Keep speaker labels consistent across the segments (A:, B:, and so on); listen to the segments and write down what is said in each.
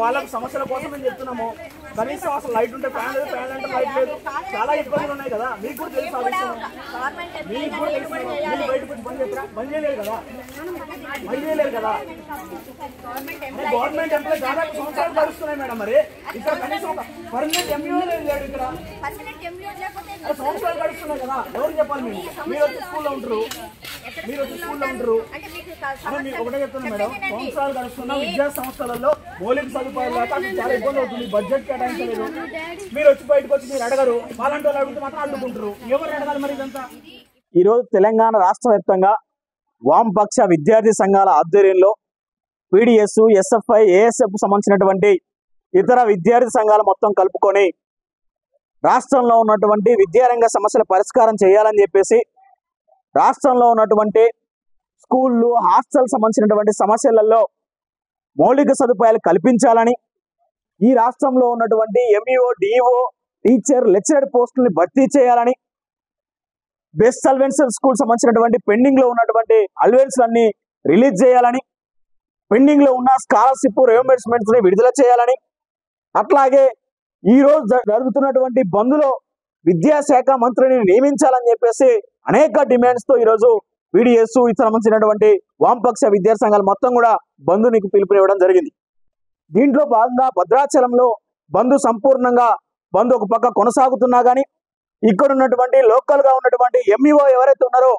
A: వాళ్ళకి సమస్యల కోసం మేము చెప్తున్నాము. కనీసం అసలు లైట్ ఉంటే ఫ్యాన్ లేదు, ఫ్యాన్ అంటే లైట్ లేదు, చాలా ఇబ్బందులు ఉన్నాయి కదా. మీకు కూడా తెలుసు ఆ విషయం, మీకు కూడా తెలుసు. మీరు బయటకు వచ్చి బంద్ చేయలేరు కదా, గవర్నమెంట్ ఎంప్లాయీ దాదాపు సంవత్సరాలు గడుస్తున్నాయి మేడం. మరి ఇక్కడ కనీసం ఒక పర్మనెంట్ ఎంఈఓ లేదు ఇక్కడ, సంవత్సరాలు గడుస్తున్నాయి కదా. ఎవరు చెప్పాలి? మీరు వచ్చి స్కూల్లో ఉంటారు, అని మీకు ఒకటే చెప్తున్నాను మేడం. సంవత్సరాలు గడుస్తున్న విద్యా సంస్థలలో మౌలిక సదుపాయాలు లేక చాలా ఇబ్బంది అవుతుంది, బడ్జెట్ కేటాయించలేదు. మీరు వచ్చి బయటకు వచ్చి మీరు అడగరు, వాళ్ళంటి వాళ్ళు అడిగితే మాత్రం అడ్డుకుంటారు. ఎవరు అడగాలి మరి ఇదంతా? ఈరోజు తెలంగాణ రాష్ట్ర వ్యాప్తంగా వామపక్ష విద్యార్థి సంఘాల ఆధ్వర్యంలో పీడిఎస్, ఎస్ఎఫ్ఐ, ఏఎస్ఎఫ్ సంబంధించినటువంటి ఇతర విద్యార్థి సంఘాలు మొత్తం కలుపుకొని రాష్ట్రంలో ఉన్నటువంటి విద్యారంగ సమస్యల పరిష్కారం చేయాలని చెప్పేసి, రాష్ట్రంలో ఉన్నటువంటి స్కూళ్ళు, హాస్టల్ సంబంధించినటువంటి సమస్యలలో మౌలిక సదుపాయాలు కల్పించాలని, ఈ రాష్ట్రంలో ఉన్నటువంటి ఎంఈఓ, డిఈఓ, టీచర్, లెక్చరర్ పోస్టుల్ని భర్తీ చేయాలని, బెస్ట్ అలవెన్స్ స్కూల్ సంబంధించినటువంటి పెండింగ్ లో ఉన్నటువంటి అలవెన్స్ అన్ని రిలీజ్ చేయాలని, పెండింగ్ లో ఉన్న స్కాలర్షిప్ రియంబర్స్మెంట్స్ ని విడుదల చేయాలని, అట్లాగే ఈ రోజు జరుగుతున్నటువంటి బంద్లో విద్యాశాఖ మంత్రిని నియమించాలని చెప్పేసి అనేక డిమాండ్స్ తో ఈరోజు పీడిఎస్ సంబంధించినటువంటి వామపక్ష విద్యార్థి సంఘాలు మొత్తం కూడా బంధునికి పిలుపునివ్వడం జరిగింది. దీంట్లో భాగంగా భద్రాచలంలో బంధు సంపూర్ణంగా బంధు ఒక పక్క కొనసాగుతున్నా కానీ, ఇక్కడ ఉన్నటువంటి లోకల్ గా ఉన్నటువంటి ఎంఈఓ ఎవరైతే ఉన్నారో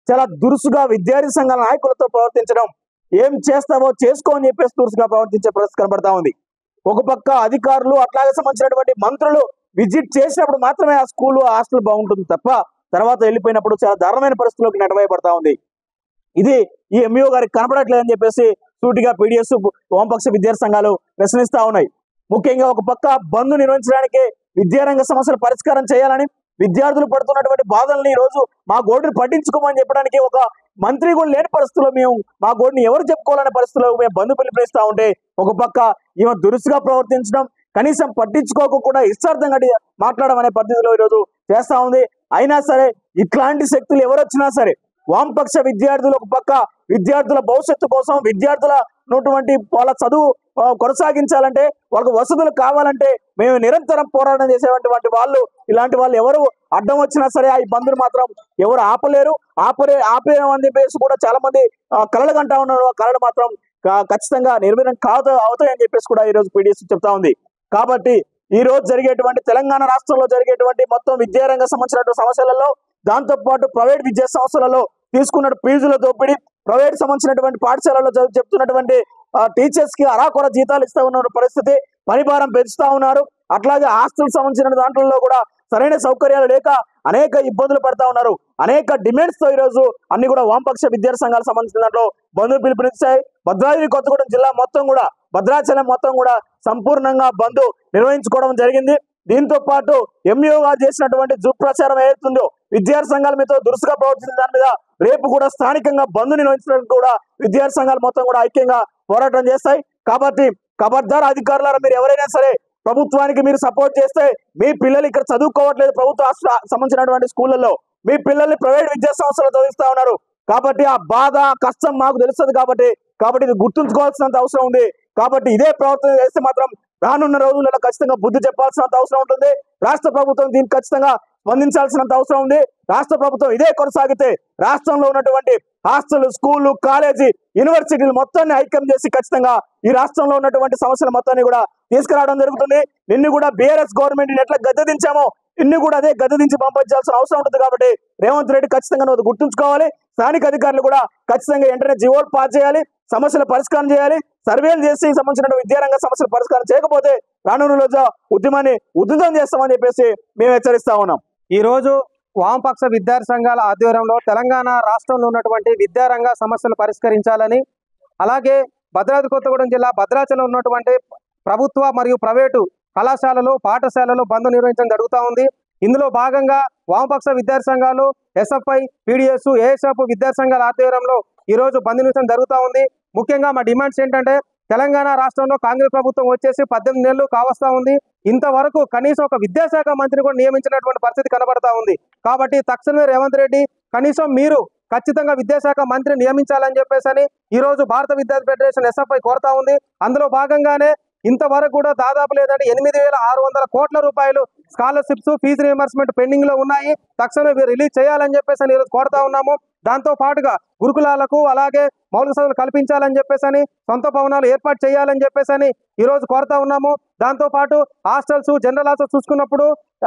A: చాలా దురుసుగా విద్యార్థి సంఘాల నాయకులతో ప్రవర్తించడం, ఏం చేస్తావో చేసుకో అని చెప్పేసి దురుసుగా ప్రవర్తించే పరిస్థితి కనబడతా ఉంది. ఒక పక్క అధికారులు అట్లాగే సంబంధించినటువంటి మంత్రులు విజిట్ చేసినప్పుడు మాత్రమే ఆ స్కూల్, హాస్టల్ బాగుంటుంది తప్ప తర్వాత వెళ్ళిపోయినప్పుడు చాలా దారుణమైన పరిస్థితుల్లోకి నెట్టవేయబడతా ఉంది. ఇది ఈ ఎంఈఓ గారికి కనపడట్లేదని చెప్పేసి సూటిగా పీడిఎస్, వామపక్ష విద్యార్థి సంఘాలు ప్రశ్నిస్తా ఉన్నాయి. ముఖ్యంగా ఒక పక్క బంద్ నిర్వహించడానికి విద్యారంగ సమస్యలు పరిష్కారం చేయాలని, విద్యార్థులు పడుతున్నటువంటి బాధల్ని ఈ రోజు మా గోడుని పట్టించుకోమని చెప్పడానికి ఒక మంత్రి కూడా లేని పరిస్థితుల్లో మేము మా గోడుని ఎవరు చెప్పుకోవాలనే పరిస్థితుల్లో మేము బంధు పిలుపునిస్తా ఉంటే, ఒక పక్క ఈమె దురుసుగా ప్రవర్తించడం, కనీసం పట్టించుకోకుండా ఇష్టార్థంగా మాట్లాడడం అనే పద్ధతిలో ఈరోజు చేస్తా ఉంది. అయినా సరే ఇట్లాంటి శక్తులు ఎవరు వచ్చినా సరే వామపక్ష విద్యార్థులు ఒక పక్క విద్యార్థుల భవిష్యత్తు కోసం, విద్యార్థుల వాళ్ళ చదువు కొనసాగించాలంటే, వాళ్ళకు వసతులు కావాలంటే మేము నిరంతరం పోరాటం చేసేటువంటి వాళ్ళు, ఇలాంటి వాళ్ళు ఎవరు అడ్డం వచ్చినా సరే ఈ బంధుని మాత్రం ఎవరు ఆపలేరు. ఆపేయమని చెప్పేసి కూడా చాలా మంది కలలు కంటా ఉన్నారు. ఆ కళలు మాత్రం ఖచ్చితంగా నిర్వీర్యం అవుతాయని చెప్పేసి కూడా ఈరోజు పీడిఎస్ చెప్తా ఉంది. కాబట్టి ఈ రోజు జరిగేటువంటి తెలంగాణ రాష్ట్రంలో జరిగేటువంటి మొత్తం విద్యారంగ సంబంధించినటువంటి సమస్యలలో, దాంతో పాటు ప్రైవేట్ విద్యా సంస్థలలో తీసుకున్న ఫీజుల దోపిడీ, ప్రైవేట్ సంబంధించినటువంటి పాఠశాలలో చెప్తున్నటువంటి టీచర్స్ కి అరాకొర జీతాలు ఇస్తా ఉన్న పరిస్థితి, పనిభారం పెంచుతా ఉన్నారు. అట్లాగే హాస్టల్ సంబంధించిన దాంట్లో కూడా సరైన సౌకర్యాలు లేక అనేక ఇబ్బందులు పడతా ఉన్నారు. అనేక డిమాండ్స్ తో ఈరోజు అన్ని కూడా వామపక్ష విద్యార్థి సంఘాలకు సంబంధించిన దాంట్లో బంధు పిలుపునిచ్చాయి. భద్రాద్రి కొత్తగూడెం జిల్లా మొత్తం కూడా, భద్రాచలం మొత్తం కూడా సంపూర్ణంగా బంధు నిర్వహించుకోవడం జరిగింది. దీంతో పాటు ఎంఈఓ గారు చేసినటువంటి దుష్ప్రచారం ఏదైతుందో, విద్యార్థి సంఘాల మీద దురుసుగా ప్రవర్తించిన దాని మీద రేపు కూడా స్థానికంగా బంధు నిర్వహించడానికి కూడా విద్యార్థి సంఘాలు మొత్తం కూడా ఐక్యంగా పోరాటం చేస్తాయి. కాబట్టి ఖబర్దార్ అధికారులారా, మీరు ఎవరైనా సరే ప్రభుత్వానికి మీరు సపోర్ట్ చేస్తే, మీ పిల్లలు ఇక్కడ చదువుకోవట్లేదు ప్రభుత్వ సంబంధించినటువంటి స్కూళ్ళల్లో, మీ పిల్లల్ని ప్రైవేట్ విద్యా సంస్థలు చదివిస్తా ఉన్నారు. కాబట్టి ఆ బాధ, కష్టం మాకు తెలుస్తుంది. కాబట్టి ఇది గుర్తుంచుకోవాల్సినంత అవసరం ఉంది. కాబట్టి ఇదే ప్రవర్తన చేస్తే మాత్రం రానున్న రోజులలో ఖచ్చితంగా బుద్ధి చెప్పాల్సినంత అవసరం ఉంటుంది. రాష్ట్ర ప్రభుత్వం దీనికి ఖచ్చితంగా స్పందించాల్సినంత అవసరం ఉంది. రాష్ట్ర ప్రభుత్వం ఇదే కొనసాగితే రాష్ట్రంలో ఉన్నటువంటి హాస్టల్, స్కూళ్ళు, కాలేజీ, యూనివర్సిటీలు మొత్తాన్ని ఐక్యం చేసి ఖచ్చితంగా ఈ రాష్ట్రంలో ఉన్నటువంటి సమస్యల మొత్తాన్ని కూడా తీసుకురావడం జరుగుతుంది. నిన్ను కూడా బీఆర్ఎస్ గవర్నమెంట్ ఎట్లా గద్దెదించామో ఇన్ని కూడా అదే గద్దెదించి పంపించాల్సిన అవసరం ఉంటుంది. కాబట్టి రేవంత్ రెడ్డి ఖచ్చితంగా నువ్వు గుర్తుంచుకోవాలి. స్థానిక అధికారులు కూడా ఖచ్చితంగా వెంటనే జీవోలు పాస్ చేయాలి, సమస్యల పరిష్కారం చేయాలి. సర్వేలు చేసి సంబంధించిన విద్యారంగ సమస్యల పరిష్కారం చేయకపోతే రానున్న రోజు ఉద్యమాన్ని ఉధృతం చేస్తామని చెప్పేసి మేము హెచ్చరిస్తా ఉన్నాం.
B: ఈ రోజు వామపక్ష విద్యార్థి సంఘాల ఆధ్వర్యంలో తెలంగాణ రాష్ట్రంలో ఉన్నటువంటి విద్యారంగ సమస్యలు పరిష్కరించాలని, అలాగే భద్రాద్రి కొత్తగూడెం జిల్లా భద్రాచలం ఉన్నటువంటి ప్రభుత్వ మరియు ప్రైవేటు కళాశాలలు, పాఠశాలలు బంద్ నిర్వహించడం జరుగుతూ ఉంది. ఇందులో భాగంగా వామపక్ష విద్యార్థి సంఘాలు, ఎస్ఎఫ్ఐ, పీడిఎస్, ఏఎస్ఎఫ్ విద్యార్థి సంఘాల ఆధ్వర్యంలో ఈ రోజు బంద్ నిర్వహించడం జరుగుతూ ఉంది. ముఖ్యంగా మా డిమాండ్స్ ఏంటంటే, తెలంగాణ రాష్ట్రంలో కాంగ్రెస్ ప్రభుత్వం వచ్చేసి 18 నెలలు కావస్తా ఉంది. ఇంతవరకు కనీసం ఒక విద్యాశాఖ మంత్రిని కూడా నియమించినటువంటి పరిస్థితి కనబడతా ఉంది. కాబట్టి తక్షణమే రేవంత్ రెడ్డి కనీసం మీరు ఖచ్చితంగా విద్యాశాఖ మంత్రిని నియమించాలని చెప్పేసి ఈ రోజు భారత విద్యార్థి ఫెడరేషన్ ఎస్ఎఫ్ఐ కోరుతా ఉంది. అందులో భాగంగానే ఇంతవరకు కూడా దాదాపు లేదంటే 8,600 కోట్ల రూపాయలు స్కాలర్షిప్స్ ఫీజు రియంబర్స్మెంట్ పెండింగ్ లో ఉన్నాయి. తక్షణమే రిలీజ్ చేయాలని చెప్పేసి ఈరోజు కోరుతా ఉన్నాము. దాంతో పాటుగా గురుకులాలకు అలాగే మౌలిక సదుపాయాలు కల్పించాలని చెప్పేసి సొంత భవనాలు ఏర్పాటు చేయాలని చెప్పేసి ఈ రోజు కోరుతా ఉన్నాము. దాంతో పాటు హాస్టల్స్ జనరల్ హాస్టల్స్ చూసుకున్నప్పుడు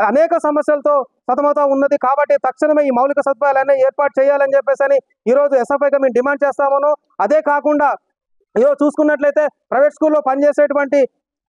B: అనేక సమస్యలతో సతమతం ఉన్నది. కాబట్టి తక్షణమే ఈ మౌలిక సదుపాయాలన్నీ ఏర్పాటు చేయాలని చెప్పేసి ఈ రోజు ఎస్ఎఫ్ఐగా మేము డిమాండ్ చేస్తాము. అదే కాకుండా ఈరోజు చూసుకున్నట్లయితే ప్రైవేట్ స్కూల్లో పనిచేసేటువంటి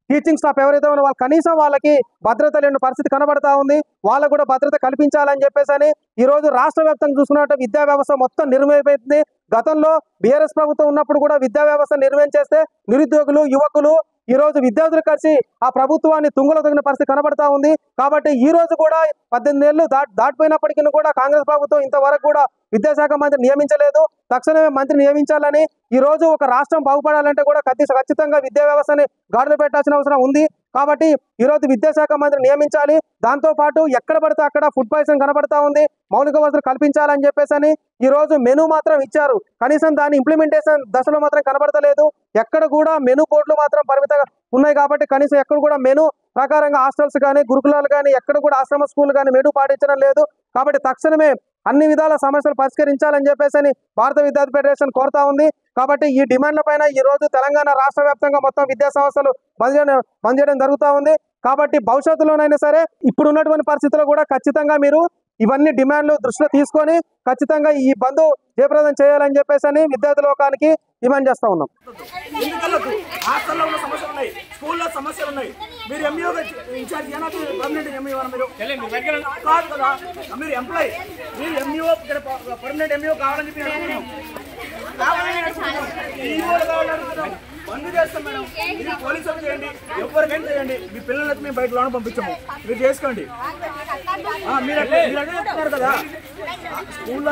B: టీచింగ్ స్టాఫ్ ఎవరైతే ఉన్నారో వాళ్ళు కనీసం వాళ్ళకి భద్రత లేని పరిస్థితి కనబడతా ఉంది. వాళ్ళకు కూడా భద్రత కల్పించాలని చెప్పేసి ఈ రోజు రాష్ట్ర వ్యాప్తంగా చూసుకున్నట్టు విద్యా వ్యవస్థ మొత్తం నిర్వహించింది. గతంలో బీఆర్ఎస్ ప్రభుత్వం ఉన్నప్పుడు కూడా విద్యా వ్యవస్థ నిర్వహించేస్తే నిరుద్యోగులు యువకులు ఈ రోజు విద్యార్థులు కలిసి ఆ ప్రభుత్వాన్ని తుంగలో తగిన పరిస్థితి కనబడతా ఉంది. కాబట్టి ఈ రోజు కూడా 18 ఏళ్ళు దాటిపోయినప్పటికీ కూడా కాంగ్రెస్ ప్రభుత్వం ఇంతవరకు కూడా విద్యాశాఖ మంత్రి నియమించలేదు. తక్షణమే మంత్రి నియమించాలని ఈ రోజు ఒక రాష్ట్రం బాగుపడాలంటే కూడా ఖచ్చితంగా విద్యా వ్యవస్థని గాడిలో పెట్టాల్సిన అవసరం ఉంది. కాబట్టి ఈ రోజు విద్యాశాఖ మంత్రి నియమించాలి. దాంతో పాటు ఎక్కడ పడితే అక్కడ ఫుడ్ పాయిజన్ కనబడతా ఉంది. మౌలిక వసతులు కల్పించాలని చెప్పేసి ఈ రోజు మెనూ మాత్రం ఇచ్చారు. కనీసం దాని ఇంప్లిమెంటేషన్ దశలో మాత్రం కనబడతలేదు. ఎక్కడ కూడా మెనూ బోర్డులు మాత్రం పరిమితంగా ఉన్నాయి. కాబట్టి కనీసం ఎక్కడ కూడా మెనూ ప్రకారంగా హాస్టల్స్ కానీ గురుకులాలు కానీ ఎక్కడ కూడా ఆశ్రమ స్కూల్ కానీ మెనూ పాటించడం లేదు. కాబట్టి తక్షణమే అన్ని విధాల సమస్యలు పరిష్కరించాలని చెప్పేసి భారత విద్యార్థి ఫెడరేషన్ కోరుతా ఉంది. కాబట్టి ఈ డిమాండ్ల పైన ఈ రోజు తెలంగాణ రాష్ట్ర వ్యాప్తంగా మొత్తం విద్యా సంస్థలు బంద్ చేయడం జరుగుతూ ఉంది. కాబట్టి భవిష్యత్తులోనైనా సరే ఇప్పుడు ఉన్నటువంటి పరిస్థితుల్లో కూడా ఖచ్చితంగా మీరు ఇవన్నీ డిమాండ్లు దృష్టిలో తీసుకొని ఖచ్చితంగా ఈ బంద్ జయప్రదం చేయాలని చెప్పేసి విద్యార్థి లోకానికి డిమాండ్ చేస్తా ఉన్నాం.
A: హాస్టల్లో ఉన్న సమస్యలు ఉన్నాయి, స్కూల్లో సమస్యలు ఉన్నాయి. మీరు ఎంఈఓ ఇన్ఛార్జ్ పర్మనెంట్ ఎంఈఓ మీరు కాదు కదా, మీరు ఎంప్లాయీ, మీరు ఎంఈఓ పర్మనెంట్ ఎంఈఓ కావాలని చెప్పి బంద్ చేస్తాం మేడం. మీరు పోలీసులు చేయండి, ఎవరికైనా చేయండి, మీ పిల్లలకి మేము బయట లోన పంపించాము, మీరు చేసుకోండి. మీరు అదే చెప్తున్నారు కదా స్కూల్లో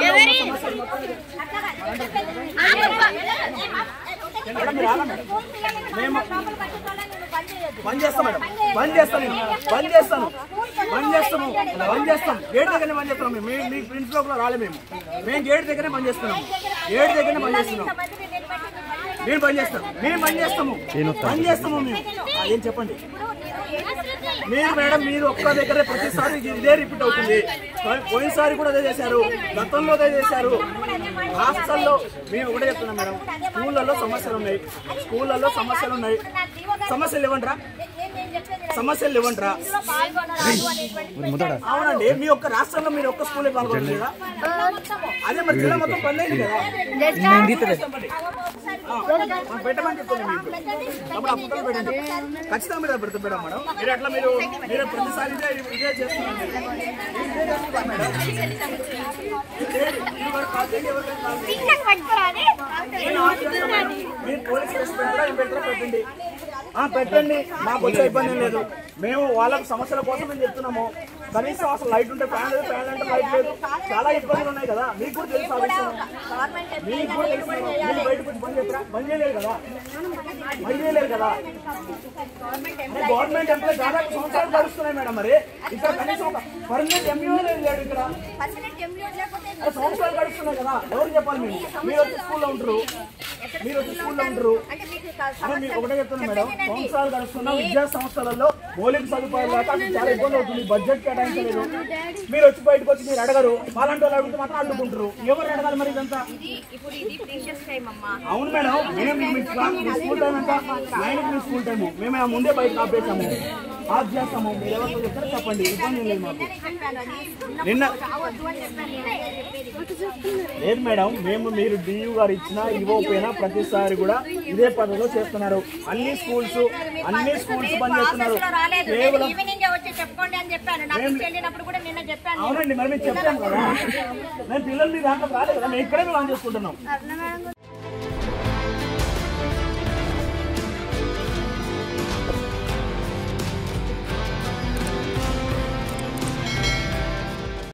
A: మేము బంద్ చేస్తాం మేడం, బంద్ చేస్తాము గేట్ దగ్గరనే బంద్ చేస్తాం. మీ ప్రిన్సిపల్ కూడా రాలే, మేము గేట్ దగ్గరనే బంద్ చేస్తున్నాము. మేము బంద్ చేస్తాము మేము. ఏం చెప్పండి మీరు మేడం, మీరు ఒక్క దగ్గరే ప్రతిసారి ఇదే రిపీట్ అవుతుంది. పోయినసారి కూడా అదే చేశారు, గతంలో అదే చేశారు. హాస్టల్లో మేము ఒకటే చెప్తున్నాం మేడం, స్కూళ్ళల్లో సమస్యలు ఉన్నాయి. సమస్యలు ఇవ్వండిరా. అవునండి, మీ ఒక్క రాష్ట్రంలో మీరు ఒక్క స్కూల్ పాల్గొనలేదు కదా, అదే మరి జిల్లా మొత్తం బంద్ అయింది కదా. పెట్టమని చెప్తాను మీకు, అప్పుడు ఆ పుట్టలు పెట్టండి. ఖచ్చితంగా మీరు పెడతాం మేడం. మీరు అట్లా మీరు ప్రతిసారి ఇదే చేస్తున్నారు మేడం. మీరు పోలీసు పెట్టండి, మాకు వచ్చే ఇబ్బంది ఏం లేదు. మేము వాళ్ళకి సమస్యల కోసం మేము చెప్తున్నాము. కనీసం అసలు లైట్ ఉంటే ఫ్యాన్ లేదు, ఫ్యాన్ అంటే లైట్ లేదు, చాలా ఇబ్బందులు ఉన్నాయి కదా. మీకు కూడా తెలుసు ఆ విషయం, మీకు కూడా తెలుసు. మీరు బయటకు వచ్చి బంద్ చేయలేరు కదా. గవర్నమెంట్ ఎంప్లాయీ దాదాపు సంవత్సరాలు గడుస్తున్నాయి మేడం. మరి ఇక్కడ కనీసం ఒక పర్మనెంట్ ఎంఈఓ లేదు ఇక్కడ, సంవత్సరాలు గడుస్తున్నాయి కదా. ఎవరు చెప్పాలి? మీరు వచ్చి స్కూల్లో ఉంటారు. మీకు ఒకటే చెప్తున్నాను మేడం, సంవత్సరాలు గడుస్తున్న విద్యా సంస్థలలో మౌలిక సదుపాయాలు లేక చాలా ఇబ్బంది అవుతుంది. బడ్జెట్ కేటాయించలేదు. మీరు వచ్చి బయటకు వచ్చి మీరు అడగరు, వాళ్ళంటి వాళ్ళు అడిగితే మాత్రం అడ్డుకుంటారు. ఎవరు అడగాలి మరి ఇదంతా? అవును మేడం, మేము మీ స్కూల్ టైం ఎంత 9కి మీ స్కూల్ టైము, మేము ముందే బయటకు ఆపేసాము, ఆఫ్ చేస్తాము. మీరు ఎవరితో చెప్తారో చెప్పండి, ఇబ్బంది లేదు మాకు. నిన్న లేదు మేడం, మీరు డియూ గారు ఇచ్చినా ఇవ్వకపోయినా ప్రతిసారి కూడా ఇదే పద్ధతిలో చేస్తున్నారు. అన్ని స్కూల్స్ బంద్ చేస్తున్నారు. అవునండి, మరి మేము చెప్పాము కదా, మేము పిల్లలు మీ దాంట్లో రాలేదు కదా, మేము ఇక్కడే బంద్ చేసుకుంటున్నాం.